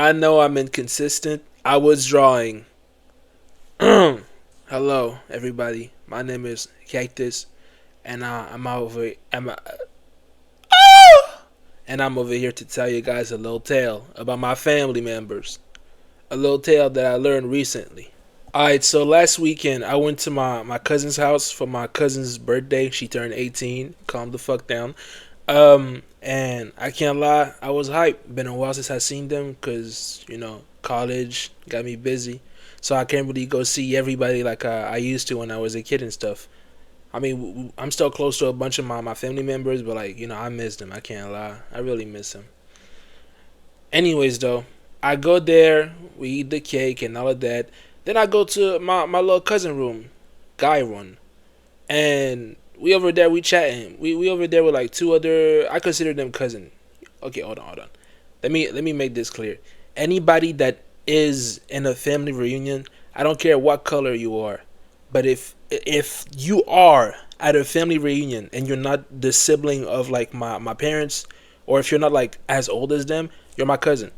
I know I'm inconsistent. I was drawing. Hello, everybody. My name is Cactus, and I'm over here to tell you guys a little tale about my family members. A little tale that I learned recently. Alright, so last weekend I went to my cousin's house for my cousin's birthday. She turned 18. Calm the fuck down. And I can't lie, I was hyped. Been a while since I seen them, cause college got me busy, so I can't really go see everybody like I used to when I was a kid and stuff. I mean, I'm still close to a bunch of my family members, but like I miss them. I can't lie, I really miss them. Anyways, though, I go there, we eat the cake and all of that. Then I go to my little cousin room, guy one, and we over there, we chatting. We over there with like two other. I consider them cousin. Okay, hold on. Let me make this clear. Anybody that is in a family reunion, I don't care what color you are, but if you are at a family reunion and you're not the sibling of like my parents, or if you're not like as old as them, you're my cousin.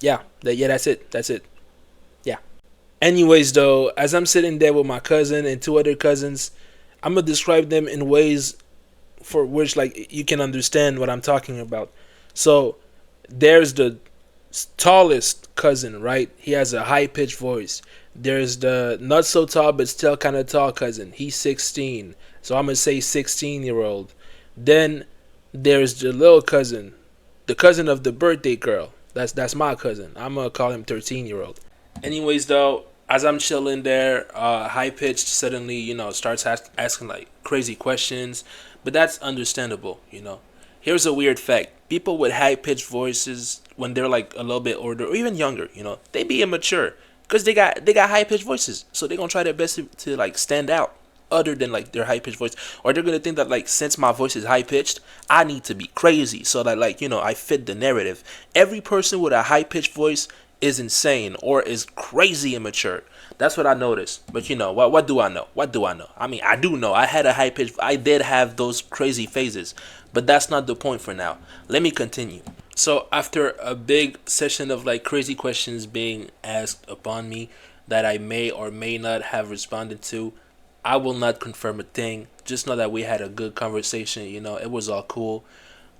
Yeah, that's it. That's it. Yeah. Anyways, though, as I'm sitting there with my cousin and two other cousins, I'm gonna describe them in ways for which like you can understand what I'm talking about. So there's the tallest cousin, right? He has a high pitched voice. There's the not so tall but still kind of tall cousin. He's 16, so I'm gonna say 16-year-old. Then there's the little cousin, the cousin of the birthday girl. That's my cousin. I'm gonna call him 13-year-old. Anyways, though, as I'm chilling there, high pitched suddenly, starts asking like crazy questions, but that's understandable. Here's a weird fact: people with high pitched voices, when they're like a little bit older or even younger, they be immature because they got high pitched voices, so they're gonna try their best to like stand out. Other than like their high pitched voice, or they're gonna think that like since my voice is high pitched, I need to be crazy so that like I fit the narrative. Every person with a high pitched voice is insane or is crazy immature. That's what I noticed. But what do I know? What do I know? I mean, I do know. I had a high pitch. I did have those crazy phases, but that's not the point for now. Let me continue. So after a big session of like crazy questions being asked upon me that I may or may not have responded to, I will not confirm a thing. Just know that we had a good conversation. It was all cool.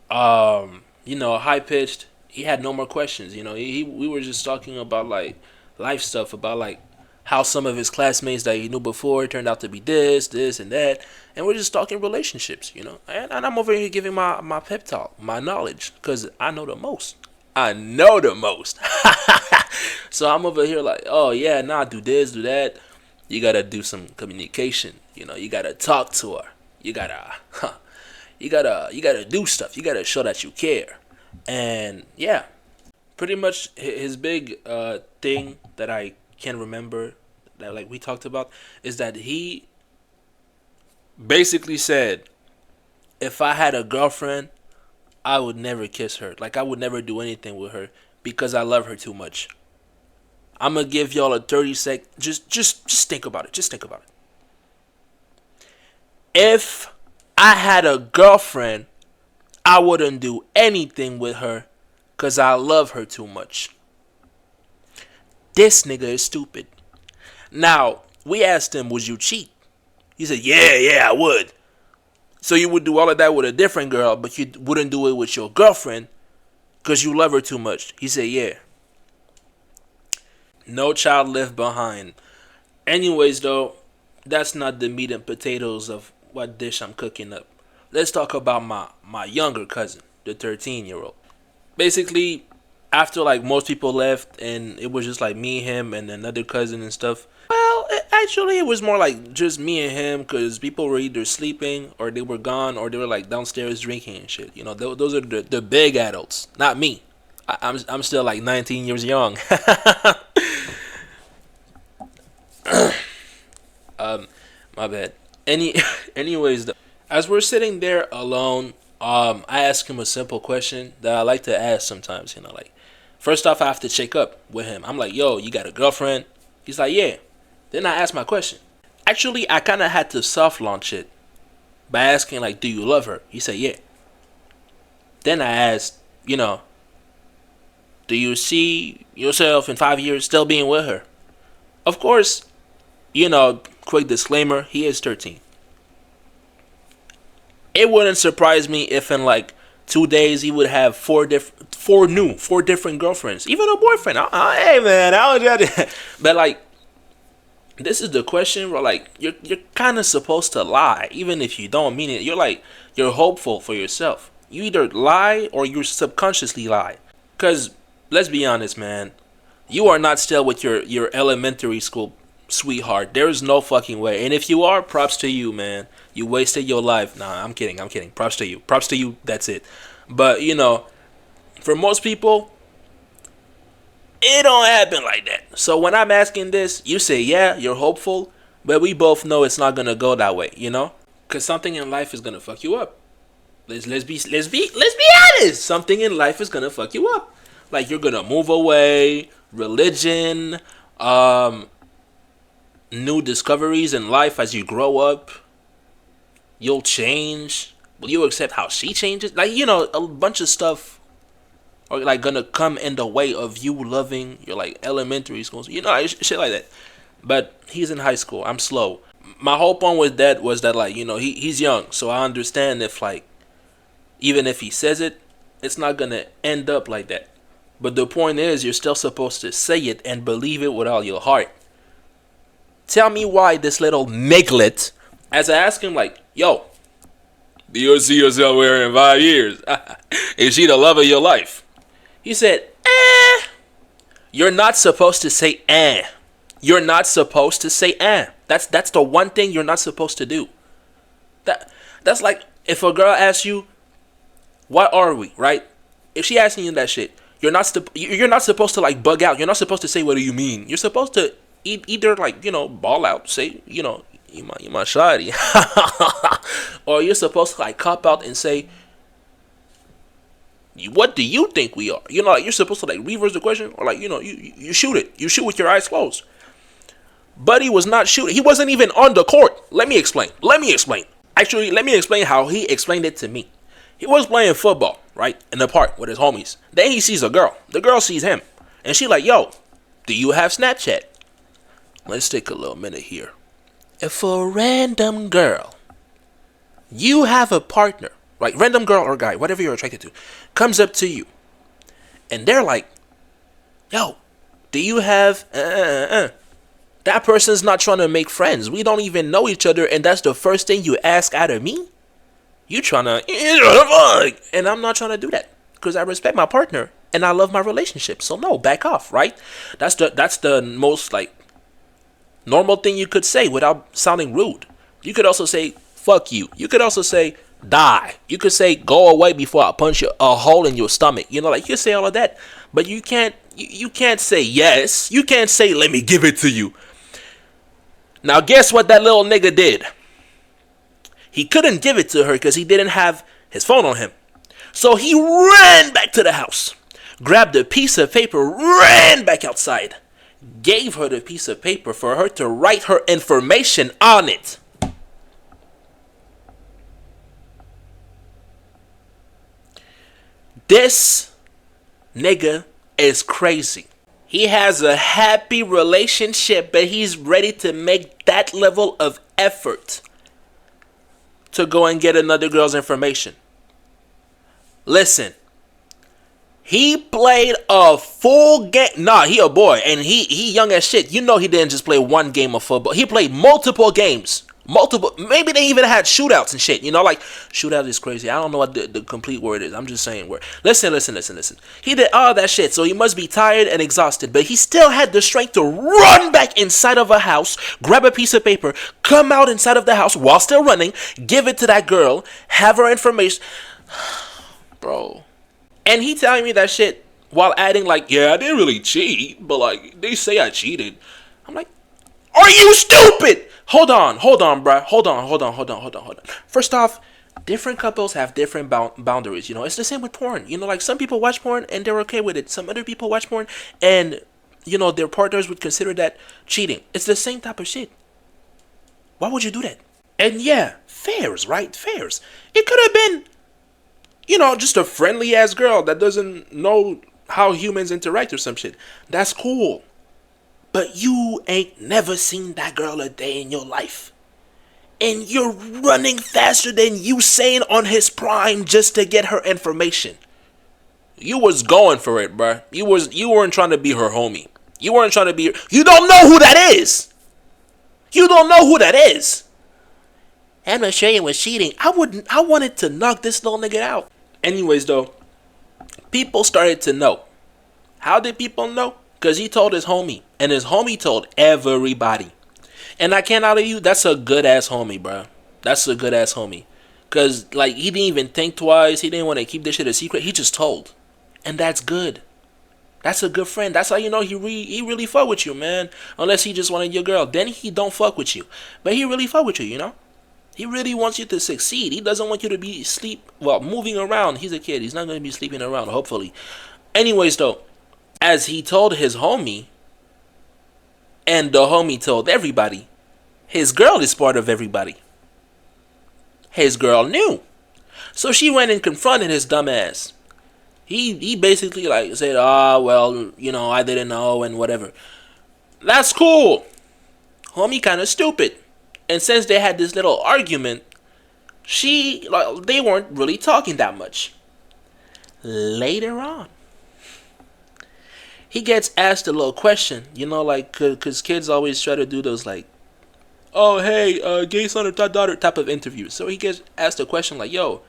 High pitched. He had no more questions. We were just talking about like life stuff, about like how some of his classmates that he knew before turned out to be this, and that, and we're just talking relationships. And I'm over here giving my pep talk, my knowledge, because I know the most. I know the most. So I'm over here like, oh yeah, nah, do this, do that. You gotta do some communication. You gotta talk to her. You gotta, you gotta do stuff. You gotta show that you care. And yeah, pretty much his big thing that I can remember that like we talked about is that he basically said, if I had a girlfriend, I would never kiss her. Like I would never do anything with her because I love her too much. I'm gonna give y'all a 30 sec. Just think about it. Just think about it. If I had a girlfriend, I wouldn't do anything with her because I love her too much. This nigga is stupid. Now, we asked him, would you cheat? He said, yeah, I would. So you would do all of that with a different girl, but you wouldn't do it with your girlfriend because you love her too much. He said, yeah. No child left behind. Anyways, though, that's not the meat and potatoes of what dish I'm cooking up. Let's talk about my younger cousin, the 13-year-old. Basically, after like most people left and it was just like me, him, and another cousin and stuff. Well, actually, it was more like just me and him because people were either sleeping or they were gone or they were like downstairs drinking and shit. Those are the big adults, not me. I'm still like 19 years young. My bad. Anyways, though, as we're sitting there alone, I ask him a simple question that I like to ask sometimes. Like first off, I have to check up with him. I'm like, "Yo, you got a girlfriend?" He's like, "Yeah." Then I ask my question. Actually, I kind of had to soft launch it by asking like, "Do you love her?" He said, "Yeah." Then I asked, Do you see yourself in 5 years still being with her? Of course, quick disclaimer, he is 13. It wouldn't surprise me if in like 2 days he would have four different girlfriends, even a boyfriend. Hey man, I was just, but like, this is the question where like you're kind of supposed to lie, even if you don't mean it. You're hopeful for yourself. You either lie or you subconsciously lie. Cause let's be honest, man, you are not still with your elementary school sweetheart. There's no fucking way. And if you are, props to you, man. You wasted your life. Nah, I'm kidding. I'm kidding. Props to you. Props to you. That's it. But for most people, it don't happen like that. So when I'm asking this, you say, yeah, you're hopeful, but we both know it's not gonna go that way, Cause something in life is gonna fuck you up. Let's be honest. Something in life is gonna fuck you up. Like you're gonna move away, religion, new discoveries in life as you grow up. You'll change. Will you accept how she changes? Like, a bunch of stuff are like gonna come in the way of you loving your like elementary schools, like, shit like that. But he's in high school. I'm slow. My whole point with that was that like, he's young, so I understand if like, even if he says it, it's not gonna end up like that. But the point is, you're still supposed to say it and believe it with all your heart. Tell me why this little niglet, as I ask him like, yo, do you see yourself with her in 5 years? Is she the love of your life? He said, You're not supposed to say You're not supposed to say That's the one thing you're not supposed to do. That's like if a girl asks you, what are we, right? If she asking you that shit, you're not supposed to like bug out. You're not supposed to say, what do you mean? You're supposed to either like, ball out, say, you my shawty. Or you're supposed to like cop out and say, what do you think we are? Like you're supposed to like reverse the question, or like, you shoot it. You shoot with your eyes closed. Buddy was not shooting. He wasn't even on the court. Let me explain. Actually, let me explain how he explained it to me. He was playing football, right, in the park with his homies. Then he sees a girl. The girl sees him. And she like, yo, do you have Snapchat? Let's take a little minute here. If a random girl, you have a partner, like random girl or guy, whatever you're attracted to, comes up to you, and they're like, yo, do you have, That person's not trying to make friends. We don't even know each other, and that's the first thing you ask out of me? You trying to fuck. And I'm not trying to do that, because I respect my partner, and I love my relationship. So no, back off, right? That's the most, like, normal thing you could say without sounding rude. You could also say, fuck you. You could also say, die. You could say, go away before I punch a hole in your stomach. Like you could say all of that. But you can't say yes. You can't say, let me give it to you. Now guess what that little nigga did? He couldn't give it to her because he didn't have his phone on him. So he ran back to the house, grabbed a piece of paper, ran back outside, gave her the piece of paper for her to write her information on it. This nigga is crazy. He has a happy relationship, but he's ready to make that level of effort to go and get another girl's information. Listen, he played a full game. Nah, he a boy, and he young as shit. He didn't just play one game of football. He played multiple games. Maybe they even had shootouts and shit. Like, shootout is crazy. I don't know what the complete word is. I'm just saying word. Listen. He did all that shit, so he must be tired and exhausted. But he still had the strength to run back inside of a house, grab a piece of paper, come out inside of the house while still running, give it to that girl, have her information. Bro. And he telling me that shit while adding like, yeah, I didn't really cheat, but like, they say I cheated. I'm like, are you stupid? Hold on, bruh. Hold on. First off, different couples have different boundaries. It's the same with porn. Like some people watch porn and they're okay with it. Some other people watch porn and, their partners would consider that cheating. It's the same type of shit. Why would you do that? And yeah, fairs, right? Fairs. It could have been, just a friendly ass girl that doesn't know how humans interact or some shit. That's cool. But you ain't never seen that girl a day in your life. And you're running faster than Usain on his prime just to get her information. You was going for it, bruh. You weren't trying to be her homie. You weren't trying to be her. You don't know who that is. You don't know who that is. I'm not sure you was cheating. I wanted to knock this little nigga out. Anyways though, people started to know. How did people know? Because he told his homie. And his homie told everybody. And I can't lie to you, that's a good ass homie, bro. That's a good ass homie. Because, like, he didn't even think twice. He didn't want to keep this shit a secret. He just told. And that's good. That's a good friend. That's how you know he really fuck with you, man. Unless he just wanted your girl. Then he don't fuck with you. But he really fuck with you, you know? He really wants you to succeed. He doesn't want you to be moving around. He's a kid. He's not going to be sleeping around, hopefully. Anyways, though, as he told his homie, and the homie told everybody, his girl is part of everybody. His girl knew. So she went and confronted his dumb ass. He basically like said, well, you know, I didn't know and whatever. That's cool. Homie kind of stupid. And since they had this little argument, they weren't really talking that much. Later on, he gets asked a little question, you know, like, because kids always try to do those, like, oh, hey, gay son or daughter type of interviews. So he gets asked a question like, yo,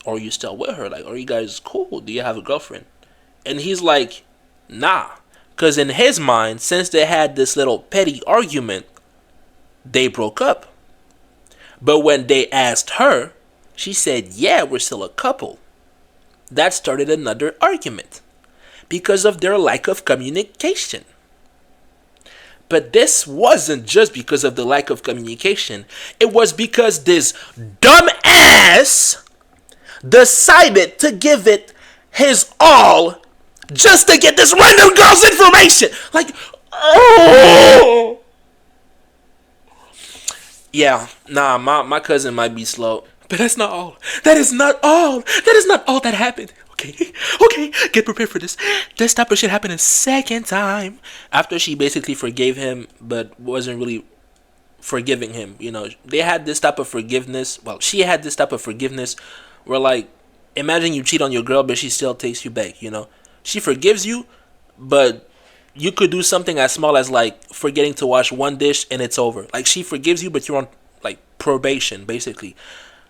are you still with her? Like, are you guys cool? Do you have a girlfriend? And he's like, nah. Because in his mind, since they had this little petty argument, they broke up. But when they asked her, she said, yeah, we're still a couple. That started another argument. Because of their lack of communication. But this wasn't just because of the lack of communication. It was because this dumb ass decided to give it his all just to get this random girl's information. Like, oh. Yeah, nah, my cousin might be slow. But that's not all. That is not all. That is not all that happened. Okay, get prepared for this. This type of shit happened a second time. After she basically forgave him, but wasn't really forgiving him. You know, they had this type of forgiveness. Well, she had this type of forgiveness where, like, imagine you cheat on your girl, but she still takes you back, you know. She forgives you, but you could do something as small as, like, forgetting to wash one dish and it's over. Like, she forgives you, but you're on, like, probation, basically.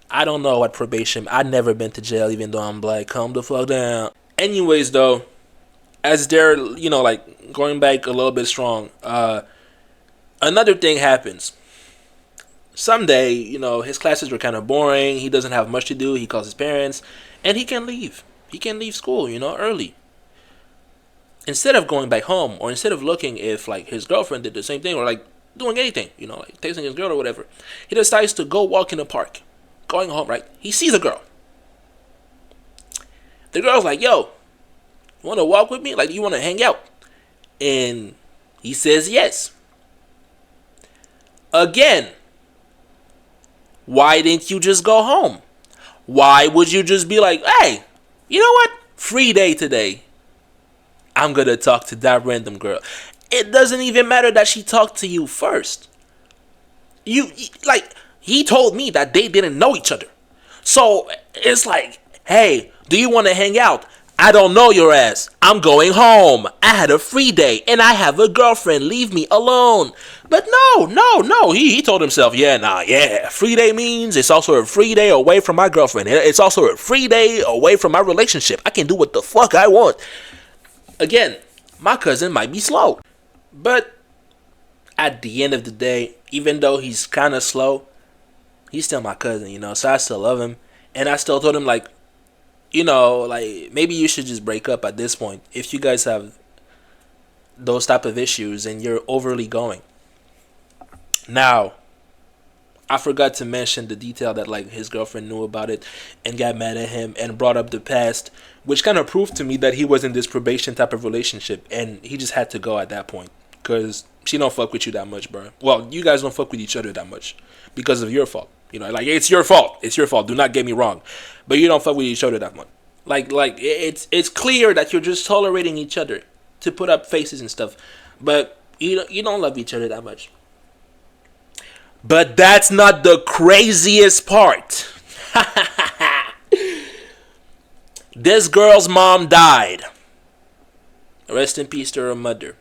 I don't know what probation. I've never been to jail, even though I'm black. Calm the fuck down. Anyways, though, as they're, you know, like, going back a little bit strong, another thing happens. Someday, you know, his classes were kind of boring. He doesn't have much to do. He calls his parents, and he can leave. He can leave school, you know, early. Instead of going back home, or instead of looking if, like, his girlfriend did the same thing, or, like, doing anything, you know, like, texting his girl or whatever, he decides to go walk in the park. Going home, right? He sees a girl. The girl's like, yo, you want to walk with me? Like, you want to hang out? And he says yes. Again, why didn't you just go home? Why would you just be like, hey, you know what? Free day today. I'm going to talk to that random girl. It doesn't even matter that she talked to you first. He told me that they didn't know each other. So it's like, hey, do you want to hang out? I don't know your ass. I'm going home. I had a free day and I have a girlfriend. Leave me alone. But no. He told himself, free day means it's also a free day away from my girlfriend. It's also a free day away from my relationship. I can do what the fuck I want. Again, my cousin might be slow. But at the end of the day, even though he's kind of slow, he's still my cousin, you know, so I still love him. And I still told him, like, you know, like, maybe you should just break up at this point. If you guys have those type of issues and you're overly going. Now, I forgot to mention the detail that, like, his girlfriend knew about it and got mad at him and brought up the past, which kind of proved to me that he was in this probation type of relationship and he just had to go at that point. Because she don't fuck with you that much, bro. Well, you guys don't fuck with each other that much because of your fault. You know, like, it's your fault. It's your fault. Do not get me wrong. But you don't fuck with each other that much. It's clear that you're just tolerating each other to put up faces and stuff, but you don't love each other that much. But that's not the craziest part. This girl's mom died. Rest in peace to her mother.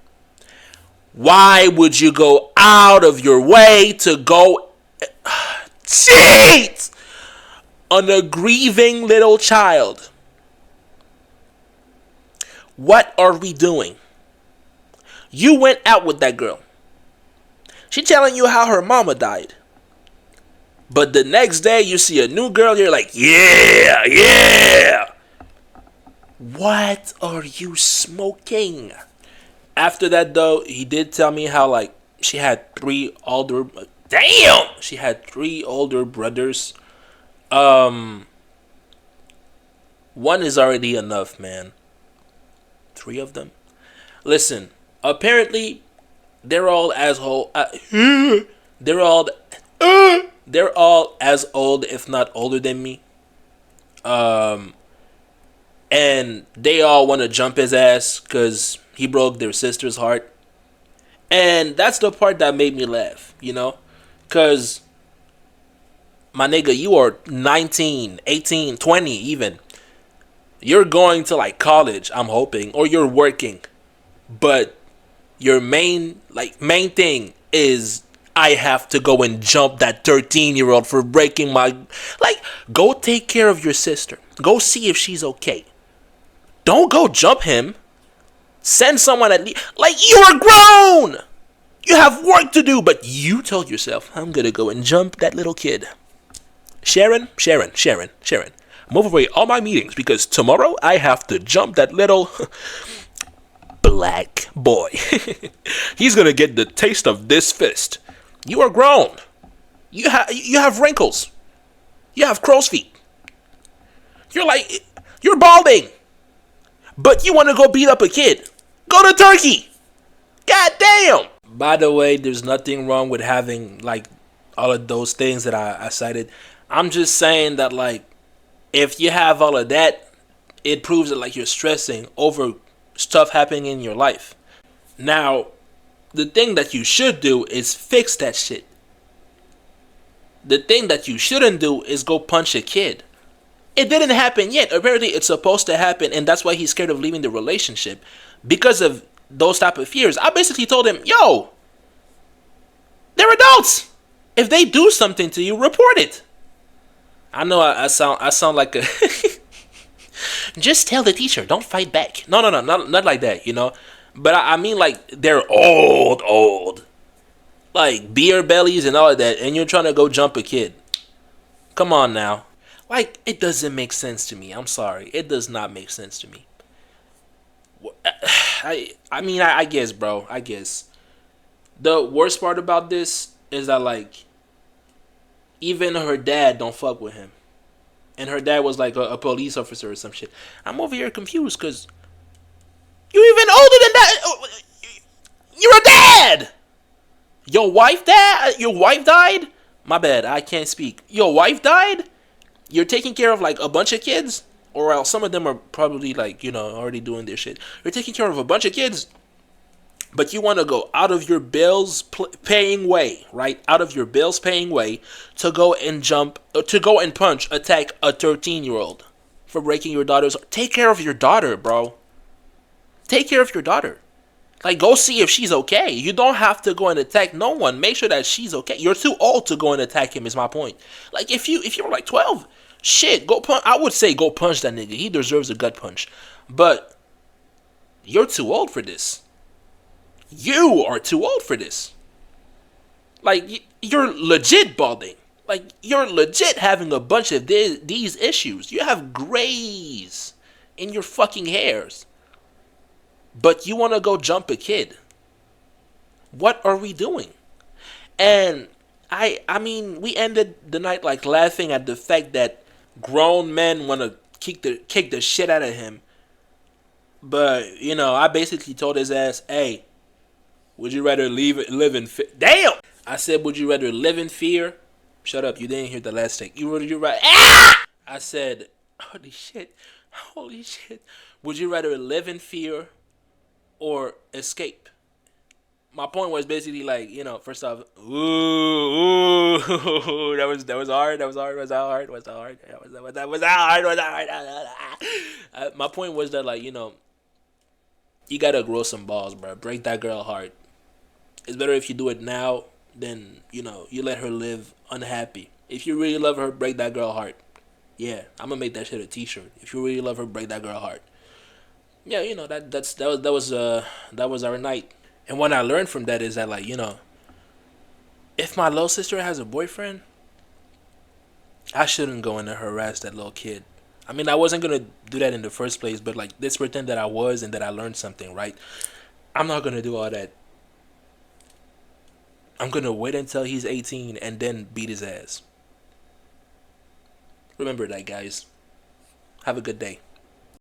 Why would you go out of your way to go cheat on a grieving little child? What are we doing? You went out with that girl. She telling you how her mama died. But the next day you see a new girl, you're like, yeah, yeah. What are you smoking? After that though, he did tell me how like she had she had three older brothers. One is already enough, man. Three of them. Listen, apparently they're all as old. They're all as old, if not older than me. And they all want to jump his ass because he broke their sister's heart. And that's the part that made me laugh, because my nigga, you are 19, 18, 20 even. You're going to like college, I'm hoping, or you're working. But your main thing is I have to go and jump that 13-year-old for breaking my... Like, go take care of your sister. Go see if she's okay. Don't go jump him. Send someone at least... Like, you are grown! You have work to do, but you told yourself, I'm gonna go and jump that little kid. Sharon. Move away all my meetings because tomorrow I have to jump that little... black boy. He's gonna get the taste of this fist. You are grown. You have wrinkles. You have crow's feet. You're balding. But you want to go beat up a kid. Go to Turkey. God damn. By the way, there's nothing wrong with having like all of those things that I cited. I'm just saying that like if you have all of that, it proves that like you're stressing over stuff happening in your life. Now, the thing that you should do is fix that shit. The thing that you shouldn't do is go punch a kid. It didn't happen yet. Apparently, it's supposed to happen, and that's why he's scared of leaving the relationship. Because of those type of fears. I basically told him, yo, they're adults. If they do something to you, report it. I know I sound like a... Just tell the teacher, don't fight back. No, not like that, But I mean like they're old. Like beer bellies and all of that, and you're trying to go jump a kid. Come on now. Like, it doesn't make sense to me. I'm sorry. It does not make sense to me. I guess, bro. I guess. The worst part about this is that, like, even her dad don't fuck with him. And her dad was, like, a police officer or some shit. I'm over here confused, because you're even older than that. You're a dad. Your wife died? My bad. I can't speak. Your wife died? You're taking care of, like, a bunch of kids? Or else some of them are probably, like, already doing their shit. You're taking care of a bunch of kids, but you want to go out of your bills paying way, right? Out of your bills paying way to go and attack a 13-year-old for breaking your daughter's... Take care of your daughter, bro. Take care of your daughter. Like, go see if she's okay. You don't have to go and attack no one. Make sure that she's okay. You're too old to go and attack him, is my point. Like, if you're like 12, shit, go punch. I would say go punch that nigga. He deserves a gut punch. But you're too old for this. You are too old for this. Like, you're legit balding. Like, you're legit having a bunch of these issues. You have grays in your fucking hairs. But you want to go jump a kid. What are we doing? And I mean, we ended the night like laughing at the fact that grown men want to kick the shit out of him. But, I basically told his ass, hey, would you rather live in fear? Damn! I said, would you rather live in fear? Shut up, you didn't hear the last thing. Would you rather... Ah! I said, holy shit. Holy shit. Would you rather live in fear or escape? My point was basically like, first off, that was hard, was that hard, was that hard. My point was that like, you gotta grow some balls, bro. Break that girl heart. It's better if you do it now than you let her live unhappy. If you really love her, break that girl heart. Yeah, I'm gonna make that shit a T-shirt. If you really love her, break that girl heart. Yeah, that was our night. And what I learned from that is that like if my little sister has a boyfriend, I shouldn't go in to harass that little kid. I mean, I wasn't gonna do that in the first place, but like let's pretend that I was and that I learned something, right? I'm not gonna do all that. I'm gonna wait until he's 18 and then beat his ass. Remember that, guys. Have a good day.